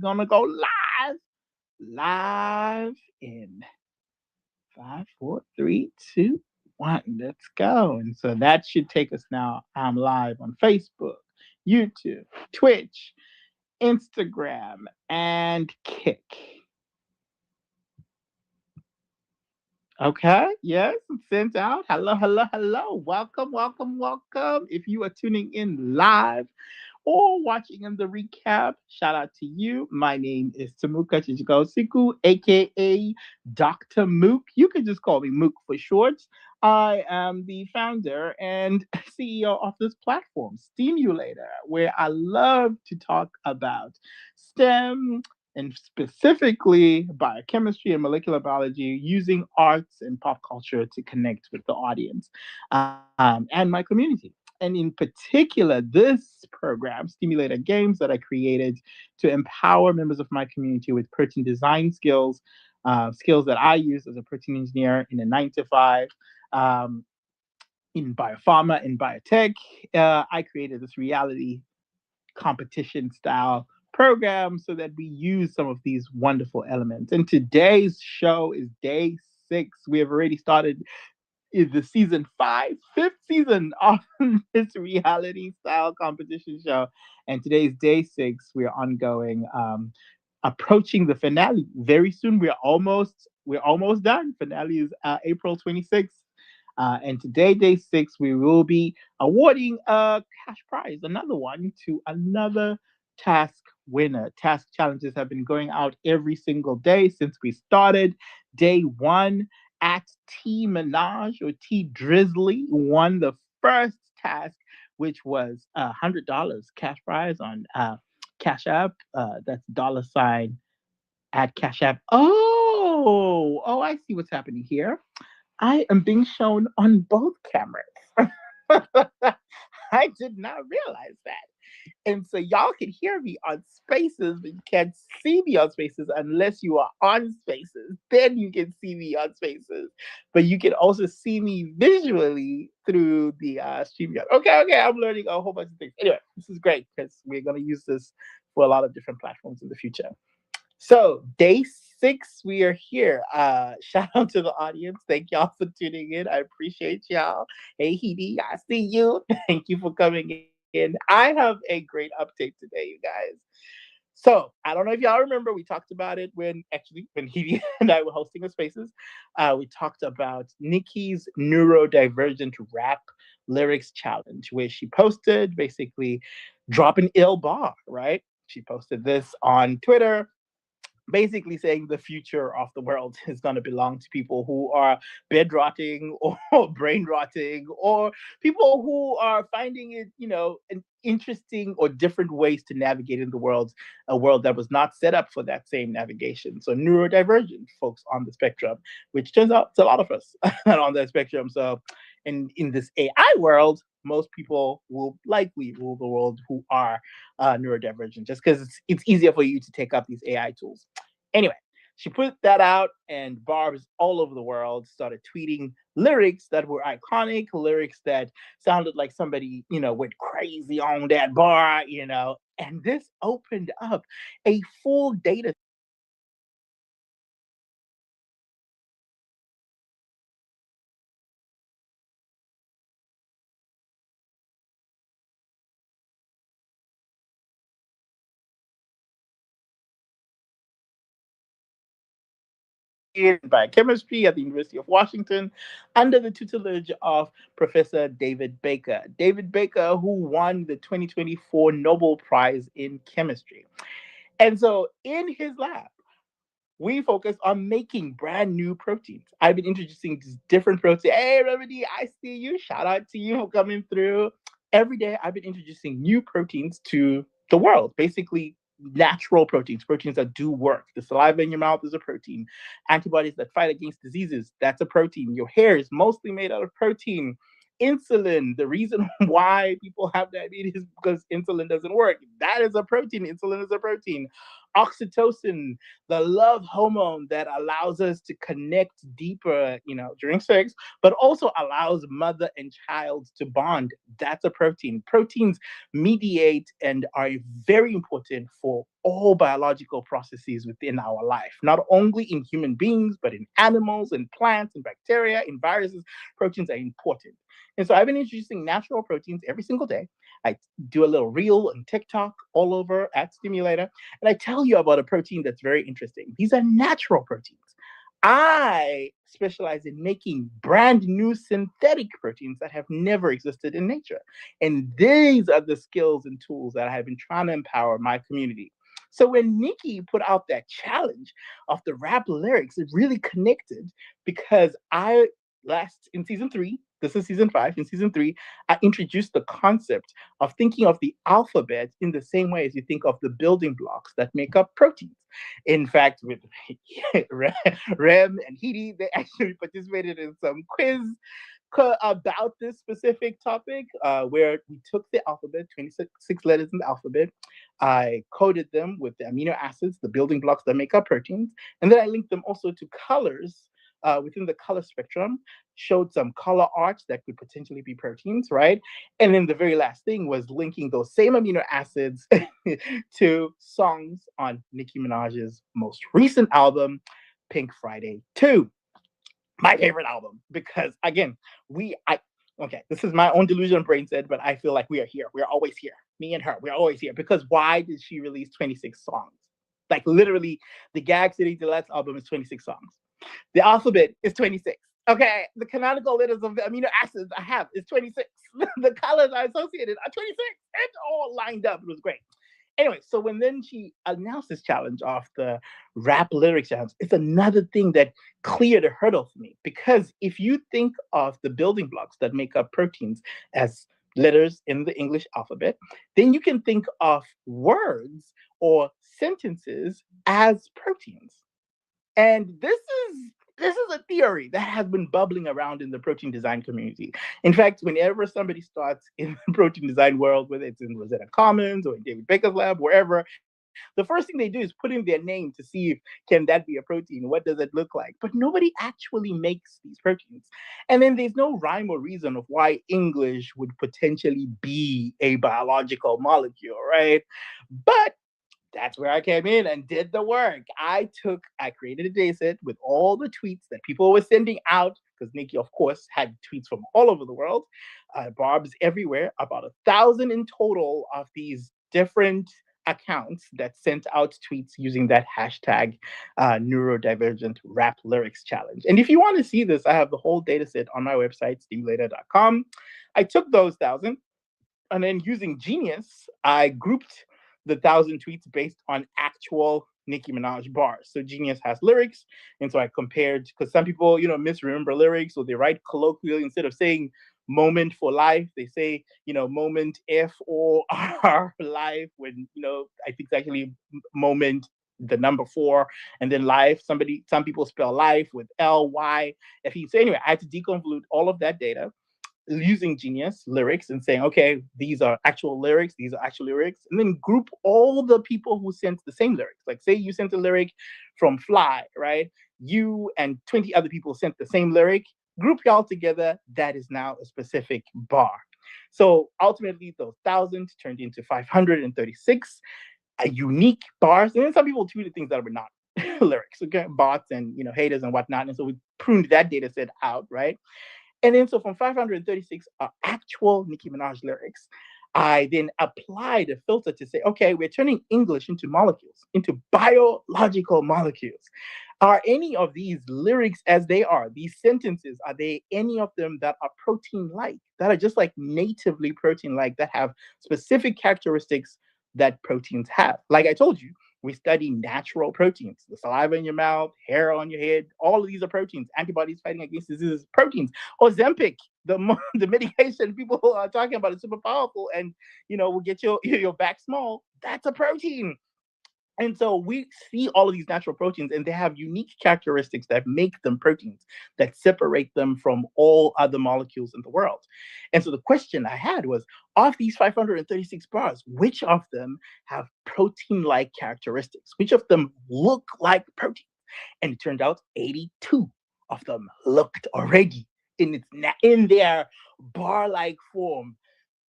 Gonna go live in 5, 4, 3, 2, 1. Let's go. And so that should take us now. I'm live on Facebook, YouTube, Twitch, Instagram, and Kick. Okay, yes, it's sent out. Hello, hello, hello. Welcome, welcome, welcome. If you are tuning in live or watching in the recap, shout out to you. My name is Tamuka Chichikosiku, aka Dr. Mook. You can just call me Mook for short. I am the founder and CEO of this platform, Stimulator, where I love to talk about STEM, and specifically biochemistry and molecular biology, using arts and pop culture to connect with the audience and my community. And in particular, this program, Stimulator Games, that I created to empower members of my community with protein design skills, skills that I use as a protein engineer in a 9 to 5. Um, in biopharma and biotech, I created this reality competition style program so that we use some of these wonderful elements. And today's show is day 6. We have already started is the season 5, fifth season of this reality style competition show. And today's day 6. We are ongoing, approaching the finale very soon. We're almost done. Finale is April 26th. And today, day 6, we will be awarding a cash prize, another one to another task winner. Task challenges have been going out every single day since we started. Day 1, at T Minaj or T Drizzly won the first task, which was $100 cash prize on Cash App. That's $ at Cash App. Oh, I see what's happening here. I am being shown on both cameras. I did not realize that. And so y'all can hear me on Spaces, but you can't see me on Spaces unless you are on Spaces. Then you can see me on Spaces. But you can also see me visually through the StreamYard. Okay, I'm learning a whole bunch of things. Anyway, this is great because we're going to use this for a lot of different platforms in the future. So, day 6, we are here. Shout out to the audience. Thank y'all for tuning in. I appreciate y'all. Hey, Hedy, I see you. Thank you for coming in. I have a great update today, you guys. So, I don't know if y'all remember, we talked about it when Hedy and I were hosting the spaces. We talked about Nikki's neurodivergent rap lyrics challenge, where she posted basically drop an ill bar, right? She posted this on Twitter, basically saying the future of the world is going to belong to people who are bed rotting or brain rotting, or people who are finding it, an interesting or different ways to navigate in the world, a world that was not set up for that same navigation. So neurodivergent folks on the spectrum, which turns out it's a lot of us on that spectrum. So in this AI world, most people will likely rule the world who are neurodivergent, just because it's easier for you to take up these AI tools. Anyway, she put that out, and barbs all over the world started tweeting lyrics that were iconic, lyrics that sounded like somebody, went crazy on that bar. And this opened up a full data in biochemistry at the University of Washington under the tutelage of Professor David Baker. David Baker, who won the 2024 Nobel Prize in Chemistry. And so in his lab, we focus on making brand new proteins. I've been introducing different proteins. Hey, Remedy, I see you. Shout out to you for coming through. Every day, I've been introducing new proteins to the world, basically natural proteins, proteins that do work. The saliva in your mouth is a protein. Antibodies that fight against diseases, that's a protein. Your hair is mostly made out of protein. Insulin, the reason why people have diabetes is because insulin doesn't work. That is a protein. Insulin is a protein. Oxytocin, the love hormone that allows us to connect deeper, during sex, but also allows mother and child to bond. That's a protein. Proteins mediate and are very important for all biological processes within our life, not only in human beings, but in animals, in plants, in bacteria, in viruses. Proteins are important. And so I've been introducing natural proteins every single day. I do a little reel on TikTok all over at Stimulator, and I tell you about a protein that's very interesting. These are natural proteins. I specialize in making brand new synthetic proteins that have never existed in nature. And these are the skills and tools that I have been trying to empower my community. So when Nikki put out that challenge of the rap lyrics, it really connected because I last in season 3, this is season 5, in season 3, I introduced the concept of thinking of the alphabet in the same way as you think of the building blocks that make up proteins. In fact, with Rem and Hidi, they actually participated in some quiz about this specific topic, where we took the alphabet, 26 letters in the alphabet. I coded them with the amino acids, the building blocks that make up proteins, and then I linked them also to colors within the color spectrum, showed some color arts that could potentially be proteins, right? And then the very last thing was linking those same amino acids to songs on Nicki Minaj's most recent album, Pink Friday 2, my favorite album, because again, I okay, this is my own delusion brain said, but I feel like we are here. We're always here. Me and her, we're always here. Because why did she release 26 songs? Like literally, the Gag City Deluxe album is 26 songs. The alphabet is 26. Okay, the canonical letters of the amino acids I have is 26. The colors I associated are 26. It's all lined up. It was great. Anyway, so when then she announced this challenge of the rap lyrics challenge, it's another thing that cleared a hurdle for me. Because if you think of the building blocks that make up proteins as letters in the English alphabet, then you can think of words or sentences as proteins. And this is a theory that has been bubbling around in the protein design community. In fact, whenever somebody starts in the protein design world, whether it's in Rosetta Commons or in David Baker's lab, wherever, the first thing they do is put in their name to see if can that be a protein? What does it look like? But nobody actually makes these proteins. And then there's no rhyme or reason of why English would potentially be a biological molecule, right? But that's where I came in and did the work. I created a data set with all the tweets that people were sending out, because Nikki, of course, had tweets from all over the world, Barb's everywhere, about 1,000 in total of these different accounts that sent out tweets using that hashtag neurodivergent rap lyrics challenge. And if you want to see this, I have the whole data set on my website, stimulator.com. I took those 1,000 and then using Genius, I grouped the 1,000 tweets based on actual Nicki Minaj bars. So Genius has lyrics, and so I compared, because some people, misremember lyrics, or they write colloquially instead of saying moment for life, they say, moment FOR life, when I think it's actually moment the number 4 and then life. Some people spell life with LYFE. So anyway, I had to deconvolute all of that data using Genius lyrics and saying, okay, these are actual lyrics, and then group all the people who sent the same lyrics. Like, say you sent a lyric from Fly, right? You and 20 other people sent the same lyric, group y'all together. That is now a specific bar. So ultimately, those 1,000 turned into 536 unique bars. And then some people tweeted things that were not lyrics, okay, bots and haters and whatnot. And so we pruned that data set out, right? And then, so from 536 actual Nicki Minaj lyrics, I then applied a filter to say, okay, we're turning English into molecules, into biological molecules. Are any of these lyrics as they are, these sentences, are they any of them that are protein-like, that are just like natively protein-like, that have specific characteristics that proteins have? Like I told you, we study natural proteins. The saliva in your mouth, hair on your head, all of these are proteins. Antibodies fighting against diseases, proteins. Ozempic, the medication people are talking about is super powerful and will get your back small. That's a protein. And so we see all of these natural proteins, and they have unique characteristics that make them proteins, that separate them from all other molecules in the world. And so the question I had was, of these 536 bars, which of them have protein like characteristics? Which of them look like protein? And it turned out 82 of them looked already in their bar like form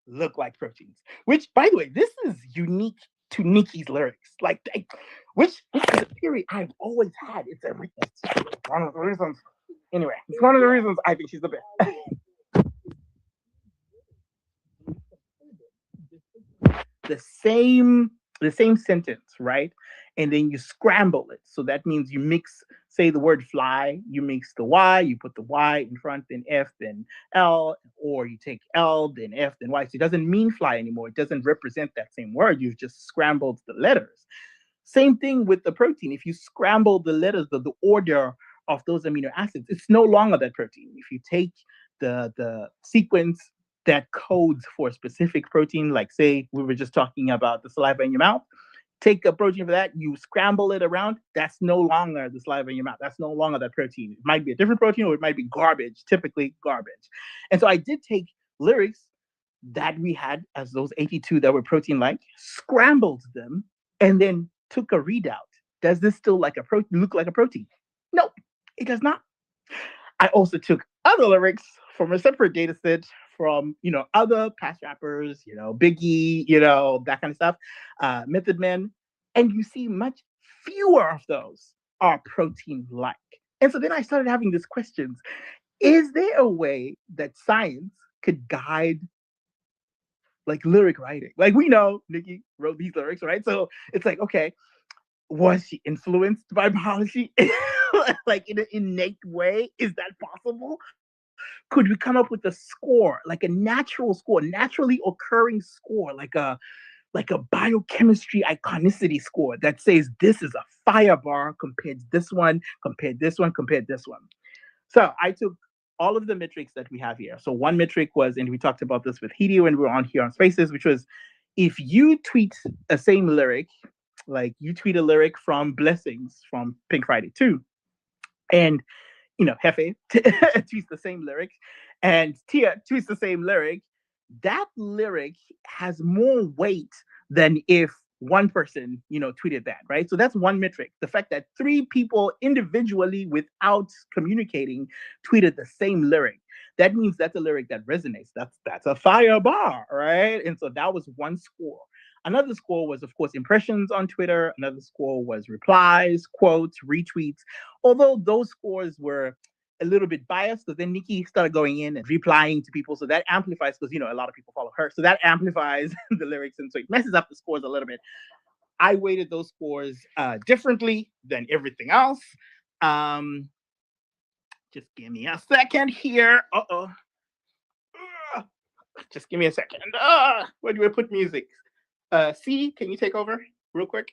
look like proteins. Which, by the way, this is unique to Nicki's lyrics. Which is a theory I've always had. It's one of the reasons. Anyway, it's one of the reasons I think she's the best. the same the same sentence, right? And then you scramble it. So that means you mix, say the word fly, you mix the Y, you put the Y in front, then F, then L, or you take L, then F, then Y. So it doesn't mean fly anymore. It doesn't represent that same word. You've just scrambled the letters. Same thing with the protein. If you scramble the letters, the order of those amino acids, it's no longer that protein. If you take the sequence that codes for a specific protein, like say we were just talking about the saliva in your mouth, take a protein for that, you scramble it around, that's no longer the saliva in your mouth. That's no longer that protein. It might be a different protein or it might be garbage, typically garbage. And so I did take lyrics that we had as those 82 that were protein like, scrambled them, and then took a readout. Does this still look like a protein? Nope, it does not. I also took other lyrics from a separate data set from, other past rappers, Biggie, that kind of stuff, Method Men, and you see much fewer of those are protein-like. And so then I started having these questions. Is there a way that science could guide like lyric writing? Like we know Nicki wrote these lyrics, right? So it's like, okay, was she influenced by biology like in an innate way? Is that possible? Could we come up with a score, like a natural score, naturally occurring score, like a biochemistry iconicity score that says this is a fire bar compared to this one, compared this one, compared this one? So I took all of the metrics that we have here. So one metric was, and we talked about this with Hideo when we were on here on Spaces, which was if you tweet a same lyric, like you tweet a lyric from Blessings from Pink Friday 2, and Hefe tweets the same lyric, and Tia tweets the same lyric, that lyric has more weight than if one person, tweeted that, right? So that's one metric. The fact that three people individually without communicating tweeted the same lyric. That means that's a lyric that resonates. That's a fire bar, right? And so that was one score. Another score was, of course, impressions on Twitter. Another score was replies, quotes, retweets. Although those scores were a little bit biased, because then Nicki started going in and replying to people. So that amplifies, because, a lot of people follow her. So that amplifies the lyrics. And so it messes up the scores a little bit. I weighted those scores differently than everything else. Just give me a second here. Uh-oh. Just give me a second. Where do I put music? C, can you take over real quick?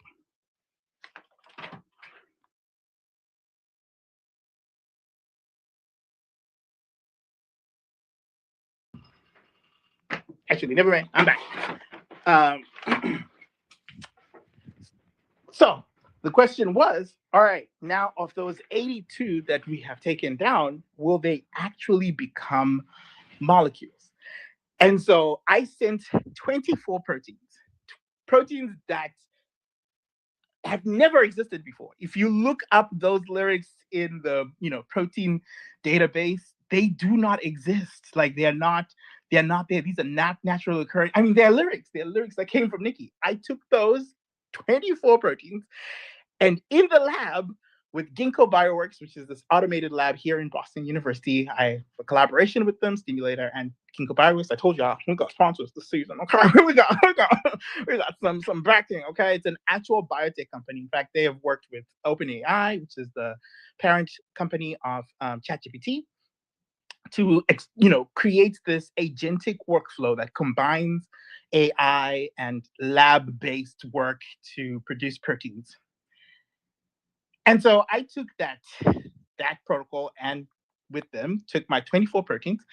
Actually, never mind. I'm back. So the question was, all right, now of those 82 that we have taken down, will they actually become molecules? And so I sent 24 proteins that have never existed before. If you look up those lyrics in the protein database, they do not exist. Like they're not there. These are not naturally occurring. I mean, they're lyrics. They're lyrics that came from Nicki. I took those 24 proteins, and in the lab with Ginkgo Bioworks, which is this automated lab here in Boston University, I have a collaboration with them, Stimulator and Ginkgo Bioworks. I told y'all we got sponsors this season. Okay, we got some backing. Okay, it's an actual biotech company. In fact, they have worked with OpenAI, which is the parent company of ChatGPT, to create this agentic workflow that combines AI and lab-based work to produce proteins. And so I took that protocol and with them took my 24 proteins,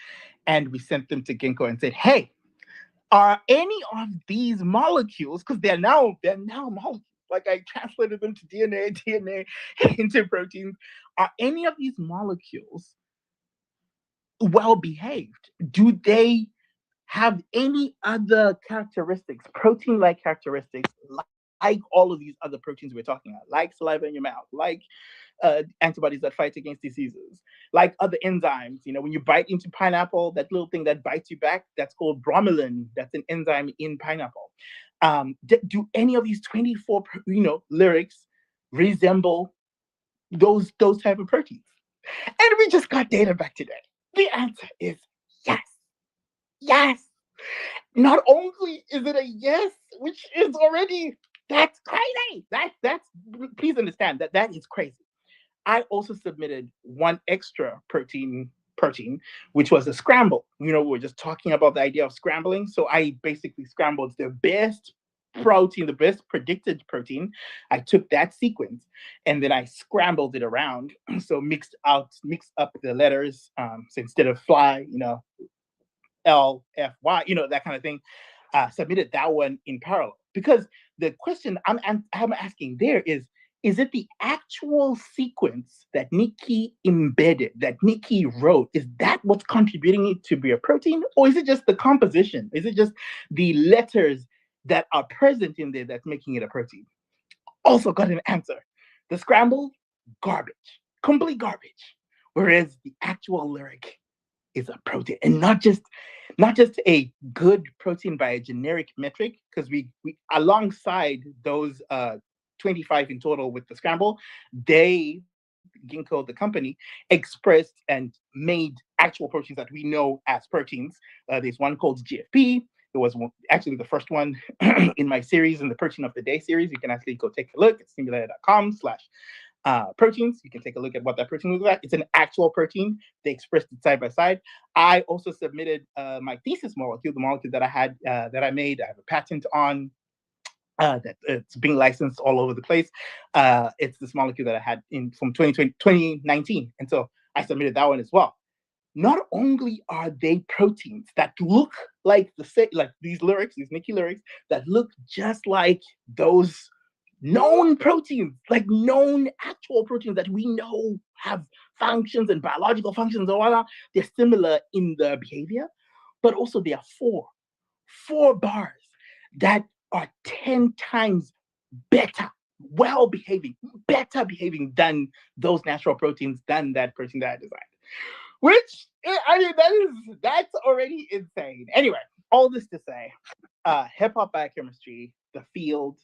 and we sent them to Ginkgo and said, hey, are any of these molecules, because they're now molecules, Like I translated them to DNA into proteins. Are any of these molecules well behaved? Do they have any other characteristics, protein-like characteristics, like all of these other proteins we're talking about, like saliva in your mouth, like antibodies that fight against diseases, like other enzymes. When you bite into pineapple, that little thing that bites you back, that's called bromelain. That's an enzyme in pineapple. Do any of these 24, lyrics resemble those type of proteins? And we just got data back today. The answer is yes. Yes. Not only is it a yes, which is already that's crazy. That's please understand that is crazy. I also submitted one extra protein, which was a scramble. We're just talking about the idea of scrambling. So I basically scrambled the best protein, the best predicted protein. I took that sequence and then I scrambled it around. So mixed up the letters. So instead of fly, L F Y, that kind of thing. Submitted that one in parallel because the question I'm asking there is it the actual sequence that Nikki embedded, that Nikki wrote? Is that what's contributing it to be a protein? Or is it just the composition? Is it just the letters that are present in there that's making it a protein? Also got an answer. The scramble, garbage. Complete garbage. Whereas the actual lyric is a protein, and not just a good protein by a generic metric, because we alongside those 25 in total with the scramble, Ginkgo, the company, expressed and made actual proteins that we know as proteins. There's one called GFP. It was actually the first one in my series, in the Protein of the Day series. You can actually go take a look at stimulator.com/proteins. You can take a look at what that protein looks like. It's an actual protein. They expressed it side by side. I also submitted my thesis molecule, the molecule that I had, that I made. I have a patent on that it's being licensed all over the place. It's this molecule that I had from 2019. And so I submitted that one as well. Not only are they proteins that look like these lyrics, these Nikki lyrics, that look just like those known proteins, like known actual proteins that we know have functions and biological functions and all that. They're similar in the behavior, but also there are four bars that are 10 times better, better behaving than those natural proteins, than that protein that I designed. Which, I mean, that's already insane. Anyway, all this to say, hip hop biochemistry, the field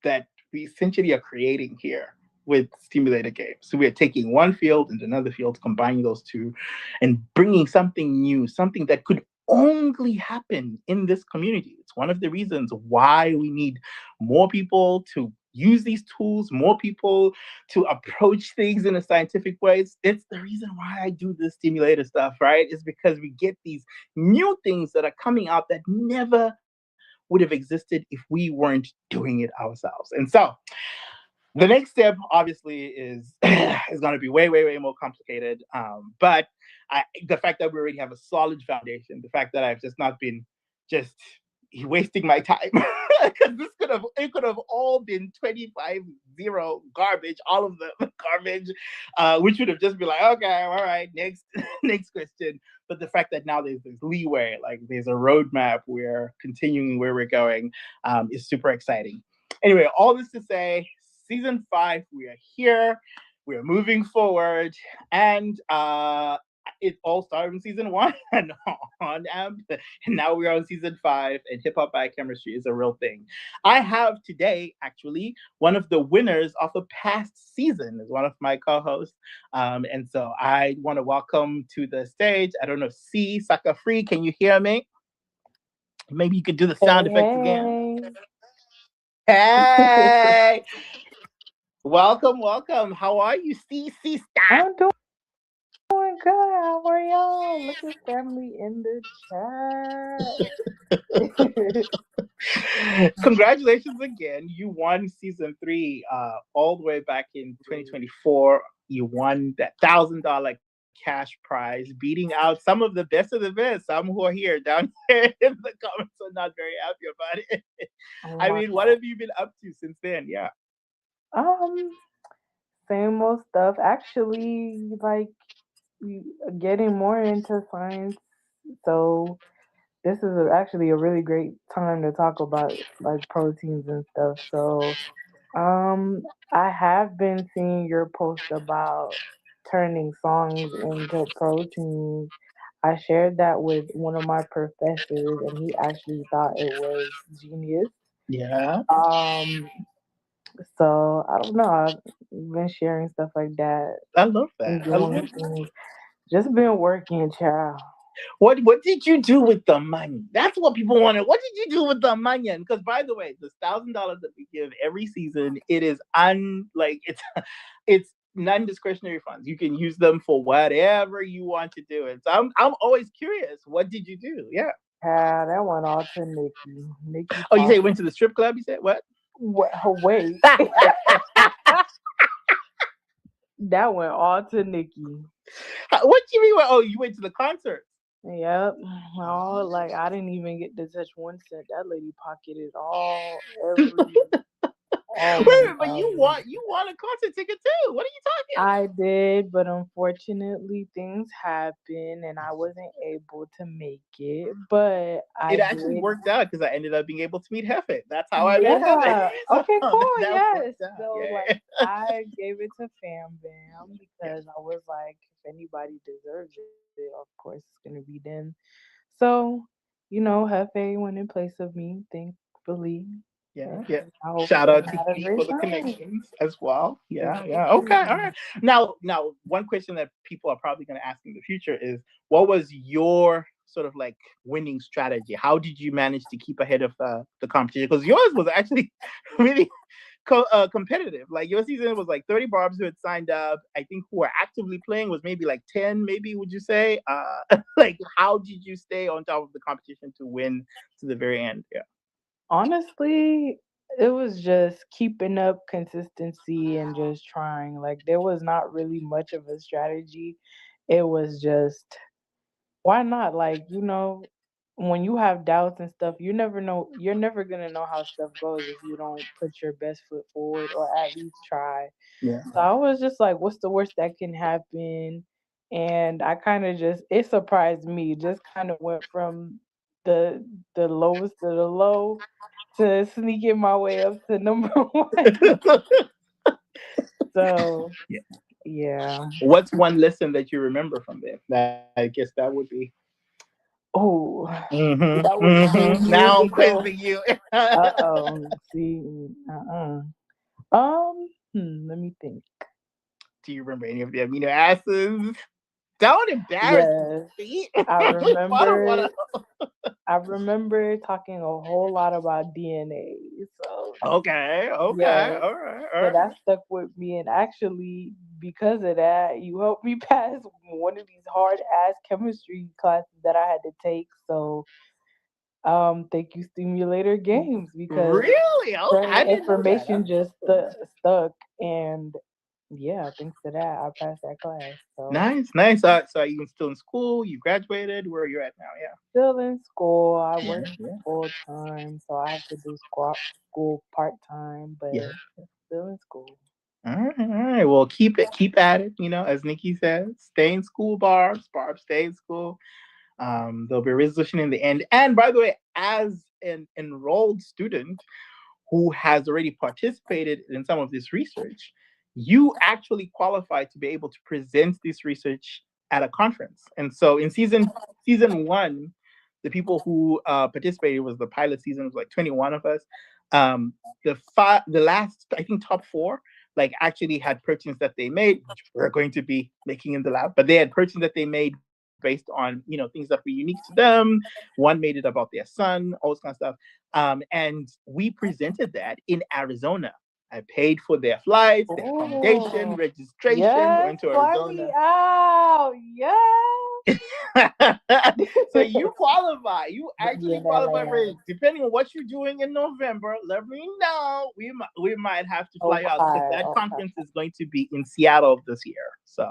that we essentially are creating here with stimulated games. So we are taking one field and another field, combining those two, and bringing something new, something that could only happen in this community. It's one of the reasons why we need more people to use these tools, more people to approach things in a scientific way. It's the reason why I do this stimulator stuff, right? Is because we get these new things that are coming out that never would have existed if we weren't doing it ourselves. And so the next step obviously is is going to be way more complicated. But the fact that we already have a solid foundation, the fact that I've just not been just wasting my time, because it could have all been 25-0 garbage, all of the garbage, which would have just been like, okay, all right, next next question. But the fact that now there's this leeway, like there's a roadmap, we're continuing where we're going, is super exciting. Anyway, all this to say, season 5, we are here, we are moving forward, and it all started in season 1 and on AMP, and now we're on season 5, and hip hop biochemistry is a real thing. I have today actually one of the winners of a past season as one of my co-hosts, and so I want to welcome to the stage. I don't know, C Sucker Free, can you hear me? Maybe you could do the sound effects again. Hey, welcome. How are you, C Star? I'm doing good. How are y'all? Look at family in the chat. Congratulations again. You won season 3 all the way back in 2024. You won that $1,000 cash prize, beating out some of the best. Some who are here down here in the comments are not very happy about it. I mean, what have you been up to since then? Yeah. Um, Same old stuff. Actually, like getting more into science. So this is actually a really great time to talk about like proteins and stuff. So I have been seeing your post about turning songs into proteins. I shared that with one of my professors, and he actually thought it was genius. Yeah, Um, so I don't know. I've been sharing stuff like that I love and that. I love doing that. things. Just been working, child. What did you do with the money? That's what people want to. What did you do with the money? And because by the way, this $1,000 that we give every season, it is it's it's non-discretionary funds. You can use them for whatever you want to do. And so I'm always curious. What did you do? Yeah. Yeah, that went all to Nikki. Nikki Oh, you say Pop. you went to the strip club? You said what? Wait, that went all to Nikki. What do you mean? Oh, you went to the concert? Yep. Oh, like I didn't even get to touch 1 cent. That lady pocketed all all Wait a minute, but $1,000. you want a concert ticket too? What are you talking? I did, but unfortunately things happened and I wasn't able to make it. But It I actually did. worked out because I ended up being able to meet Hefe. That's how I met Hefe. Yeah. So Okay, cool. that Yes. worked out. So like Yeah. I gave it to Fam Bam Yeah. because I was like, if anybody deserves it, of course it's gonna be them. So, Hefe went in place of me, thankfully. Yeah. Yeah. And I hope Shout he out to had a Key great for the time. connections as well. Yes, Yeah. he Yeah. Okay. All right. did. Now, one question that people are probably going to ask in the future is, what was your sort of like winning strategy? How did you manage to keep ahead of the competition? Because yours was actually really competitive. Like your season was like 30 barbs who had signed up. I think who were actively playing was maybe like 10, maybe would you say? Like how did you stay on top of the competition to win to the very end? Yeah. Honestly, it was just keeping up consistency and just trying. Like there was not really much of a strategy. It was just why not? Like, when you have doubts and stuff, you're never gonna know how stuff goes if you don't put your best foot forward or at least try. Yeah. So I was just like, what's the worst that can happen? And I kind of just it surprised me. Just kind of went from the the lowest of the low to sneaking my way up to number one. So Yeah. yeah. What's one lesson that you remember from there? I guess that would be. Oh, that Mm-hmm. was Mm-hmm. Now I'm musical. quizzing you. Uh-oh. See, let me think. Do you remember any of the amino acids? Don't embarrass me. Yes, See? I What remember. a- I remember talking a whole lot about DNA. So Okay, okay, yes, all right, all so right. that stuck with me. And actually, because of that, you helped me pass one of these hard ass chemistry classes that I had to take. So thank you, Stimulator Games, because Really? Okay, certain I didn't know that. information just stuck. And yeah, thanks to that, I passed that class. So Nice, nice. So are you still in school? You graduated? Where are you at now? still in school. I Yeah, work yeah, full time, so I have to do school part time, yeah. but still in school. All right, all right. Well, keep at it. As Nikki says, stay in school, Barb's. Barb, stay in school. There'll be a resolution in the end. And by the way, as an enrolled student who has already participated in some of this research, you actually qualify to be able to present this research at a conference. And so in season one, the people who participated was the pilot season, it was like 21 of us. The last, I think, top four, like actually had proteins that they made, which we're going to be making in the lab, but they had proteins that they made based on things that were unique to them. One made it about their son, all this kind of stuff. And we presented that in Arizona. I paid for their flights, their accommodation, Oh, registration, yes, going to fly me Arizona. out. Yes. So you qualify. You Be actually in qualify for LA. it. Depending on what you're doing in November, let me know. We might have to fly out because Okay, that okay. conference is going to be in Seattle this year. So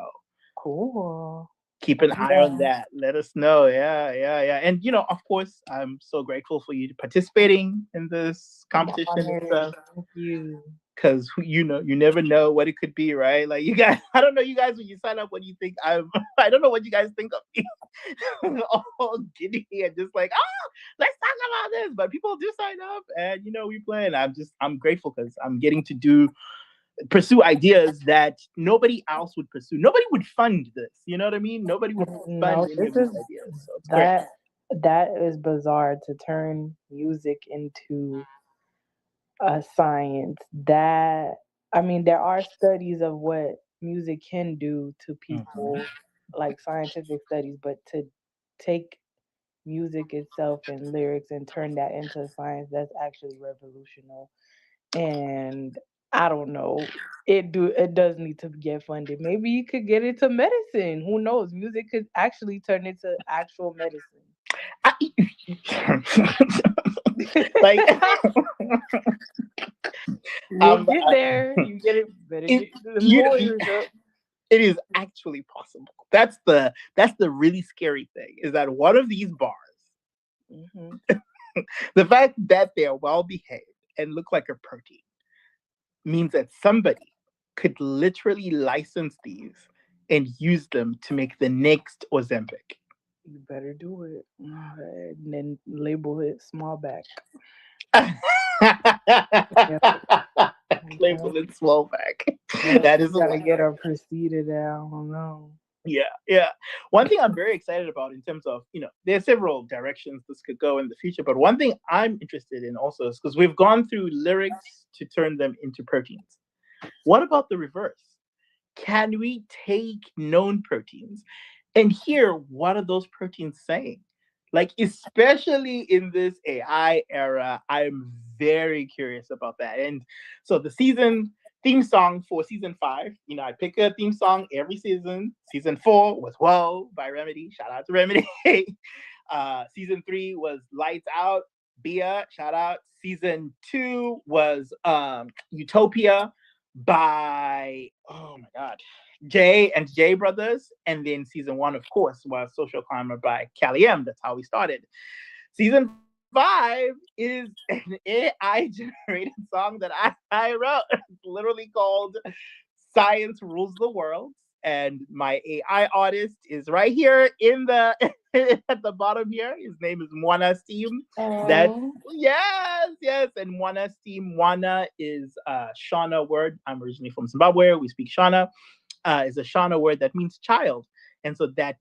Cool. keep an I'll be eye on there. that. Let us know. Yeah, yeah, yeah. And of course, I'm so grateful for you participating in this I'm competition and honored. stuff. Thank you. because you never know what it could be, right? Like you guys, I don't know you guys when you sign up, what do you think I'm? I don't know what you guys think of me, all giddy and just like, oh, let's talk about this. But people do sign up, and we play, and I'm grateful because I'm getting to pursue ideas that nobody else would pursue. Nobody would fund this. You know what I mean? Nobody would fund No, any this of these is ideas. So it's great. that is bizarre to turn music into a science. That I mean, there are studies of what music can do to Mhm. people, like scientific studies, but to take music itself and lyrics and turn that into science, that's actually revolutionary. And I don't know. It does need to get funded. Maybe you could get into medicine. Who knows? Music could actually turn into actual medicine. Like, You'll um, get there. You get it. Better it, get them you, lawyers up. it is actually possible. That's the really scary thing, is that one of these bars, Hmm. the fact that they are well behaved and look like a protein, means that somebody could literally license these and use them to make the next Ozempic. You better do it. And then label it small back. Yep. Label it Slovak. Yeah, That is gotta what. get her proceeded. I don't know. Yeah, yeah. One thing I'm very excited about in terms of, there are several directions this could go in the future, but one thing I'm interested in also is because we've gone through lyrics to turn them into proteins. What about the reverse? Can we take known proteins and hear what are those proteins saying? Like, especially in this AI era, I'm very curious about that. And so the season theme song for season 5, I pick a theme song every season. Season 4 was Whoa by Remedy. Shout out to Remedy. Season 3 was Lights Out, Bia. Shout out. Season 2 was Utopia by, oh my God, Jay and Jay Brothers. And then season 1, of course, was Social Climber by Cali M. That's how we started. Season 5 is an AI generated song that I wrote. It's literally called Science Rules the World. And my AI artist is right here in the at the bottom here. His name is Mwana Steam. That Oh. Yes, yes. And Mwana Steam. Mwana is a Shona word. I'm originally from Zimbabwe. We speak Shona. Is a Shona word that means child. And so that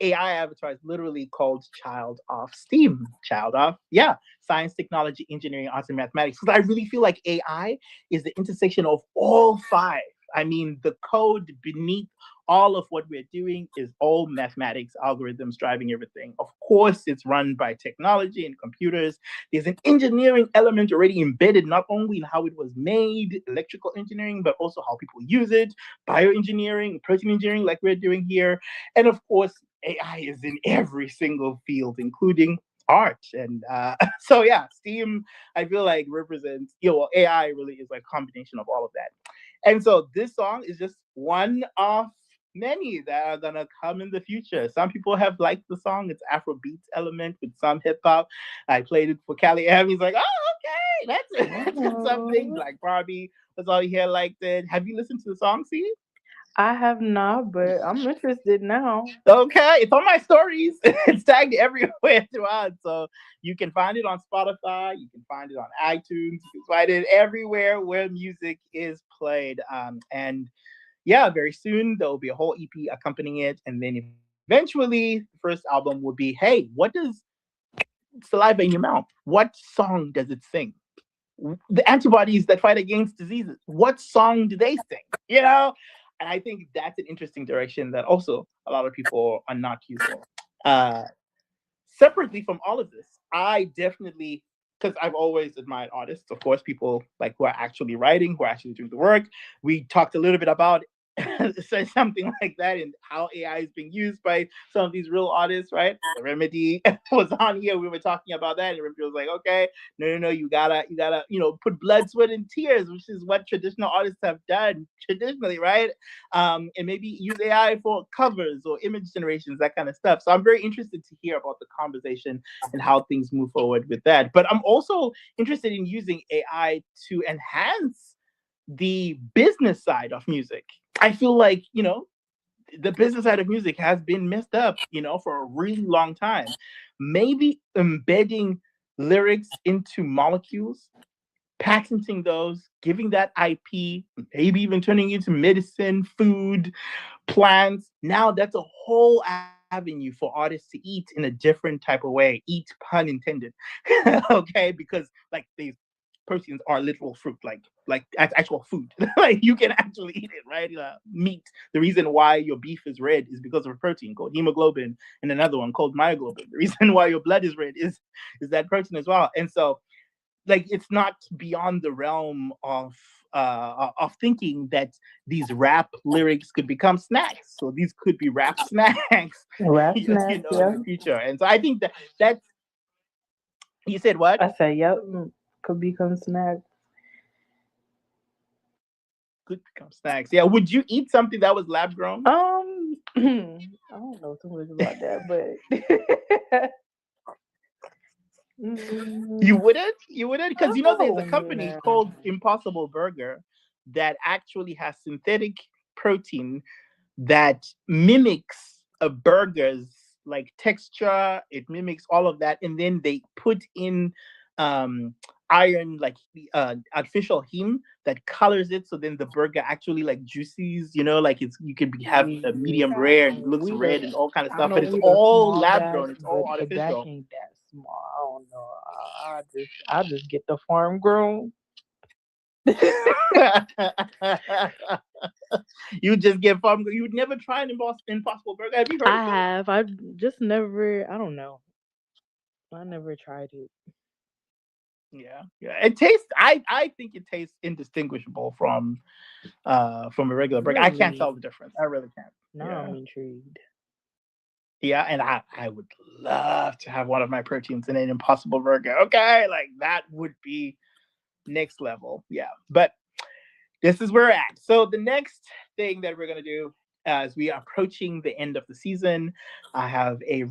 AI avatar is literally called Child of STEAM, Child of, yeah, science, technology, engineering, arts, and mathematics. Because I really feel like AI is the intersection of all 5. I mean, the code beneath all of what we're doing is all mathematics, algorithms driving everything. Of course, it's run by technology and computers. There's an engineering element already embedded, not only in how it was made, electrical engineering, but also how people use it, bioengineering, protein engineering, like we're doing here. And of course, AI is in every single field, including art. And so, yeah, STEAM, I feel like represents, AI really is like a combination of all of that. And so this song is just one of many that are gonna come in the future. Some people have liked the song. It's Afro beats element with some hip hop. I played it for Cali M. He's like, oh, okay, that's something. Oh. Like Barbie was all here liked it. Have you listened to the song, see? I have not, but I'm interested now. Okay, it's on my stories. It's tagged everywhere throughout. So you can find it on Spotify. You can find it on iTunes. You can find it everywhere where music is played. And yeah, very soon there will be a whole EP accompanying it. And then eventually, the first album will be, hey, what does saliva in your mouth? What song does it sing? The antibodies that fight against diseases, what song do they sing? And I think that's an interesting direction that also a lot of people are not using. uh Separately from all of this, I definitely, because I've always admired artists, of course, people like who are actually writing, who are actually doing the work. We talked a little bit about say something like that, and how AI is being used by some of these real artists, right? The Remedy was on here. We were talking about that, and Remedy was like, "Okay, no, you gotta, put blood, sweat, and tears, which is what traditional artists have done traditionally, right? And maybe use AI for covers or image generations, that kind of stuff." So I'm very interested to hear about the conversation and how things move forward with that. But I'm also interested in using AI to enhance the business side of music. I feel like, the business side of music has been messed up, for a really long time. Maybe embedding lyrics into molecules, patenting those, giving that IP, maybe even turning it into medicine, food, plants. Now that's a whole avenue for artists to eat in a different type of way. Eat, pun intended. Okay, because like these proteins are literal fruit, like actual food. Like you can actually eat it, right? Meat. The reason why your beef is red is because of a protein called hemoglobin, and another one called myoglobin. The reason why your blood is red is that protein as well. And so, like, it's not beyond the realm of thinking that these rap lyrics could become snacks. So these could be rap snacks, Rap in snacks, yeah. the future. And so I think that's, you said what? I say, yep, could become snacks. Could become snacks. Yeah. Would you eat something that was lab grown? I don't know too much about that, but You mm, wouldn't? You wouldn't? Because there's a oh company man, called Impossible Burger that actually has synthetic protein that mimics a burger's like texture. It mimics all of that, and then they put in um, iron, like artificial heme that colors it, so then the burger actually like juices. Like you can have a medium rare and it looks we the red and all kind of I stuff, know but it's we the all small lab batch, grown. It's but all the batch artificial. ain't that small. I don't know. I just get the farm grown. You just get farm. You would never try an Impossible Burger. Have you heard of I them? have. I just never. I don't know. I never tried it. Yeah. It tastes. I think it tastes indistinguishable from a regular burger. I can't tell Really? the difference. I really can't. Now I'm Yeah. intrigued. Yeah, and I would love to have one of my proteins in an Impossible Burger. Okay, like that would be next level. Yeah, but this is where we're at. So the next thing that we're gonna do as we are approaching the end of the season, I have I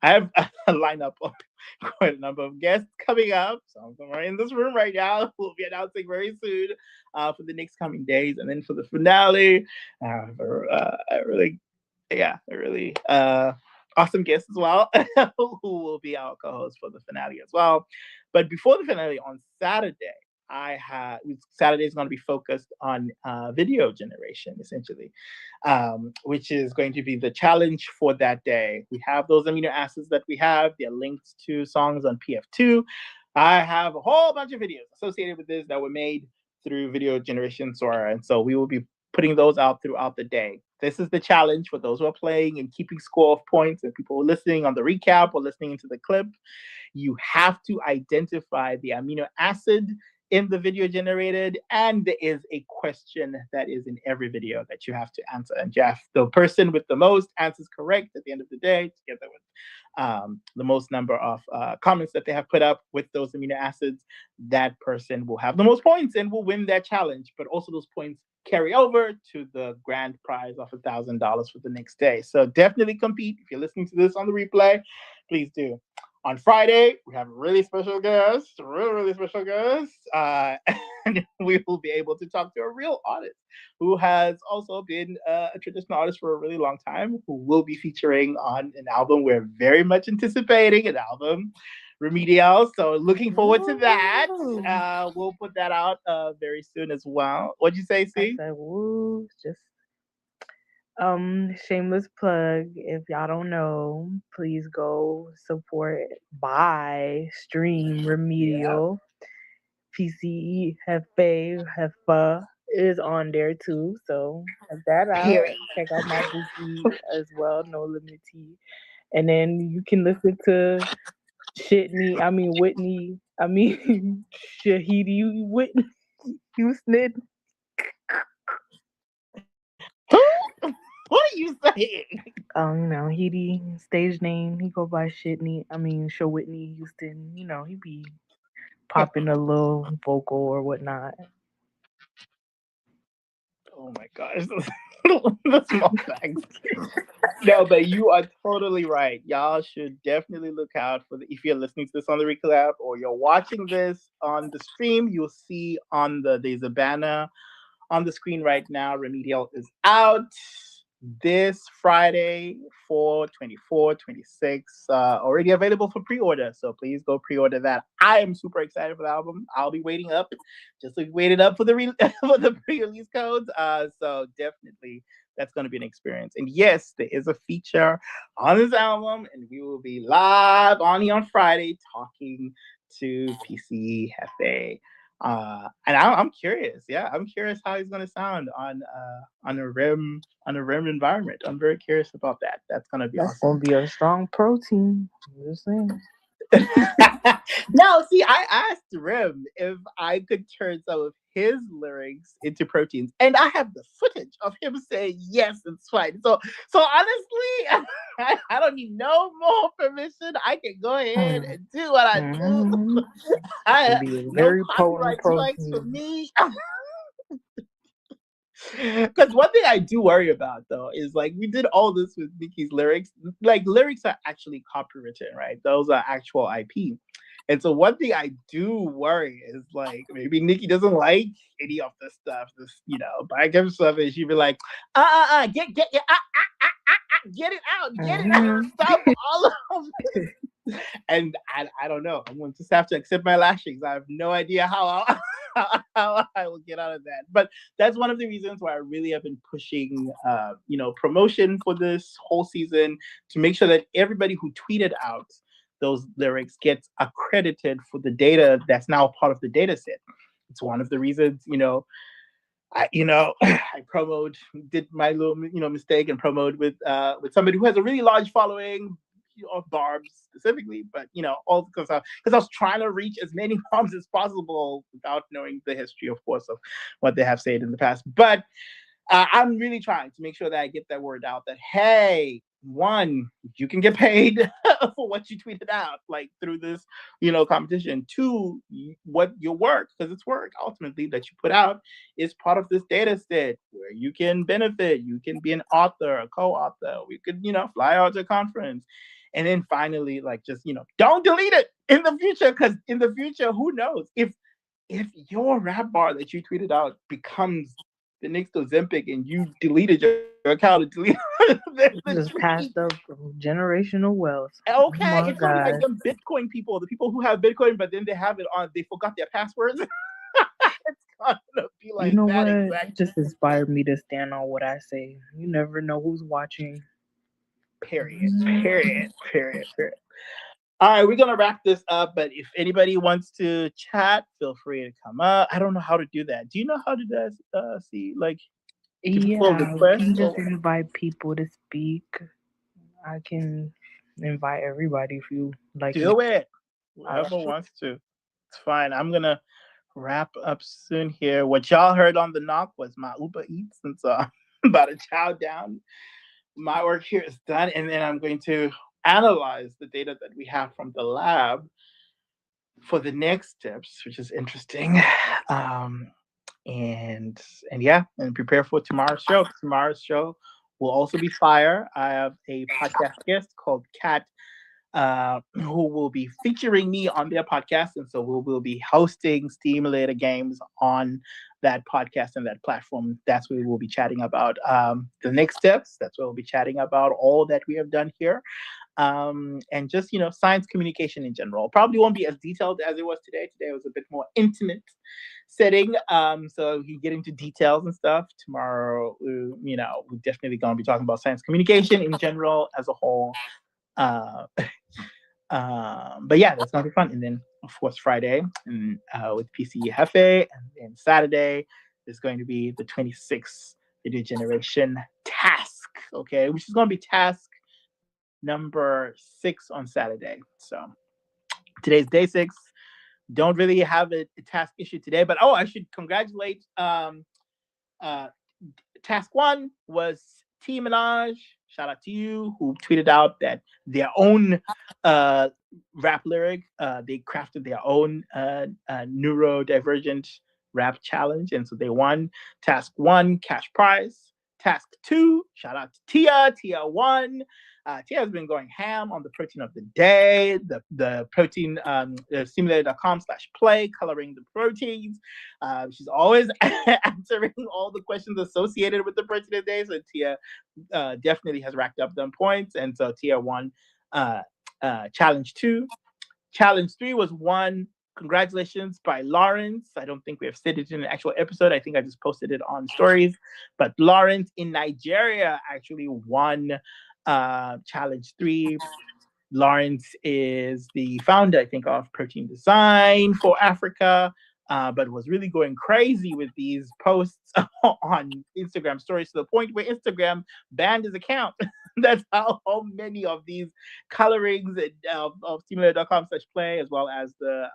have a lineup of quite a number of guests coming up. Some of them are in this room right now. We'll be announcing very soon for the next coming days, and then for the finale, I have a really awesome guest as well, who will be our co-host for the finale as well. But before the finale on Saturday, Saturday is going to be focused on video generation, essentially, which is going to be the challenge for that day. We have those amino acids that we have. They're linked to songs on PF2. I have a whole bunch of videos associated with this that were made through video generation Sora, and so we will be putting those out throughout the day. This is the challenge for those who are playing and keeping score of points, and people listening on the recap or listening to the clip. You have to identify the amino acid in the video generated, and there is a question that is in every video that you have to answer. And Jeff, the person with the most answers correct at the end of the day, together with the most number of comments that they have put up with those amino acids, that person will have the most points and will win that challenge. But also, those points carry over to the grand prize of $1,000 for the next day. So definitely compete. If you're listening to this on the replay, please do. On Friday, we have a really special guest, really special guest, and we will be able to talk to a real artist who has also been a traditional artist for a really long time, who will be featuring on an album we're very much anticipating, an album, Remedial. So looking forward to that. Woo. We'll put that out very soon as well. What'd you say, I C? said, woo, just shameless plug. If y'all don't know, please go support, buy, stream Yeah. Remedial. PCE Hefe Hefa is on there too. So check that out. Period. Check out my bookie as well, No Limit Tea. And then you can listen to Whitney, Shahidi Whitney Houston you saying? He stage name. He go by Shitney. Show Whitney Houston. He be popping a little vocal or whatnot. Oh my gosh, the small facts. No, but you are totally right. Y'all should definitely look out for if you're listening to this on the recap or you're watching this on the stream, you'll see there's a banner on the screen right now. Remedial is out this Friday, 4/24/26. Already available for pre-order. So please go pre-order that. I am super excited for the album. I'll be waiting up, just like waiting up for the for the pre-release codes. So definitely that's going to be an experience. And yes, there is a feature on this album, and we will be live on Friday talking to PC Hefe. And I'm curious. Yeah, I'm curious how he's going to sound on a RIM environment. I'm very curious about that. That's going to be That's awesome. gonna be a strong protein. I'm just saying. No, see, I asked Rim if I could turn some of his lyrics into proteins, and I have the footage of him saying yes, it's fine. So honestly, I don't need no more permission. I can go ahead and do what I do. Mm-hmm. I Be a no very potent copyright strikes for protein. me. Because one thing I do worry about though is like we did all this with Nicki's lyrics. Like lyrics are actually copywritten, right? Those are actual IP. And so one thing I do worry is like maybe Nicki doesn't like any of this stuff, back and stuff, and she'd be like, get it out, Mm-hmm. stop all of it. And I don't know. I'm going to just have to accept my lashings. I have no idea how how I will get out of that. But that's one of the reasons why I really have been pushing, promotion for this whole season to make sure that everybody who tweeted out those lyrics gets accredited for the data that's now part of the data set. It's one of the reasons, I did my little mistake and promote with somebody who has a really large following of Barb's specifically, but all because I was trying to reach as many moms as possible without knowing the history, of course, of what they have said in the past. But I'm really trying to make sure that I get that word out that, hey, one, you can get paid for what you tweeted out, like through this, competition. Two, what your work, because it's work ultimately that you put out, is part of this data set where you can benefit. You can be an author, a co-author. We could, fly out to a conference. And then finally, like, just, don't delete it in the future, because in the future, who knows if your rap bar that you tweeted out becomes the next Ozempic and you deleted your account and deleted the Just tweet. passed up generational wealth. Oh Okay, my it's gonna be like god. them Bitcoin people, the people who have Bitcoin, but then they forgot their passwords. It's gonna be You like know that what? That exactly. just inspired me to stand on what I say. You never know who's watching. Period. Mhm. Period. Period. Period. All right, we're gonna wrap this up. But if anybody wants to chat, feel free to come up. I don't know how to do that. Do you know how to do that? See, like, give people a Yeah, you request can just or invite people to speak. I can invite everybody if you like me. do it. All Whoever wants to. It's fine. I'm gonna wrap up soon here. What y'all heard on the knock was my Uber Eats, and so I'm about to chow down. My work here is done, and then I'm going to analyze the data that we have from the lab for the next steps, which is interesting. Um, and yeah, and prepare for tomorrow's show. Tomorrow's show will also be fire. I have a podcast guest called Kat, who will be featuring me on their podcast. And so we'll be hosting Steamulator Games on that podcast and that platform. That's where we'll be chatting about the next steps. That's where we'll be chatting about all that we have done here. And just, science communication in general. Probably won't be as detailed as it was today. Today was a bit more intimate setting. So you get into details and stuff. Tomorrow, we're definitely going to be talking about science communication in general as a whole. Uh, but yeah, that's gonna be fun. And then of course Friday and with PC Hefe, and then Saturday is going to be the 26th video generation task. Okay, which is gonna be task number 6 on Saturday. So today's day 6. Don't really have a task issue today, but I should congratulate. Uh, Task 1 was T Minaj, shout out to you, who tweeted out that their own uh, rap lyric, they crafted their own neurodivergent rap challenge, and so they won. Task 1, cash prize. Task 2, shout out to Tia. Tia won. Tia has been going ham on the protein of the day, the protein simulator.com/play, coloring the proteins. She's always answering all the questions associated with the protein of the day. So Tia definitely has racked up them points. And so Tia won challenge 2. Challenge 3 was won. Congratulations by Lawrence. I don't think we have said it in an actual episode. I think I just posted it on stories. But Lawrence in Nigeria actually won challenge 3. Lawrence is the founder, I think, of Protein Design for Africa, but was really going crazy with these posts on Instagram stories to the point where Instagram banned his account. That's how many of these colorings of simulator.com/play, as well as the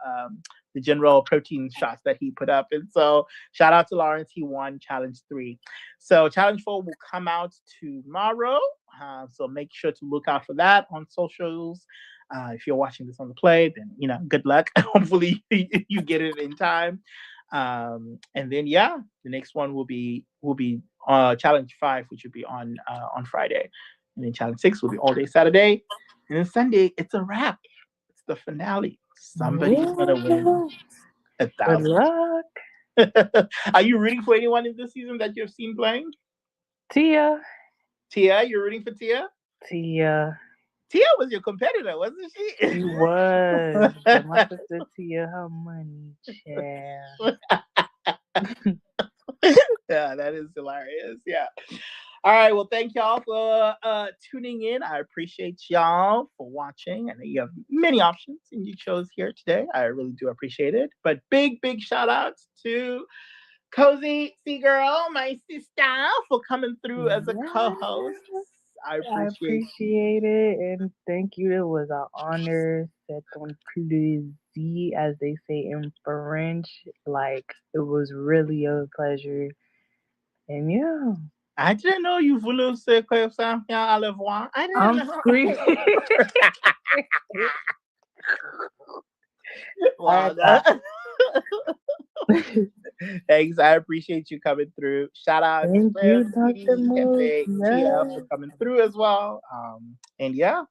general protein shots that he put up. And so shout out to Lawrence. He won challenge 3. So challenge 4 will come out tomorrow. So make sure to look out for that on socials. If you're watching this on the play, then good luck. Hopefully you get it in time. And then the next one will be challenge 5, which will be on Friday. And then challenge 6 will be all day Saturday. And then Sunday, it's a wrap. It's the finale. Somebody's gonna win $1,000. Good luck. Are you rooting for anyone in this season that you've seen playing? Tia, you're rooting for Tia? Tia was your competitor, wasn't she? She was. My sister Tia, her money, child. Yeah, that is hilarious. Yeah. All right. Well, thank y'all for tuning in. I appreciate y'all for watching. I know you have many options and you chose here today. I really do appreciate it. But big shout outs to Cozy Sea Girl, my sister, for coming through as a co-host. I appreciate it, and thank you. It was an honor. C'est un plaisir, as they say in French. Like, it was really a pleasure. And yeah. I didn't know you voulais se que ça à le voir. I didn't I'm know. screaming. Wow, thanks. I appreciate you coming through. Shout out Thank to you, Dr. Tia for coming through as well. And yeah,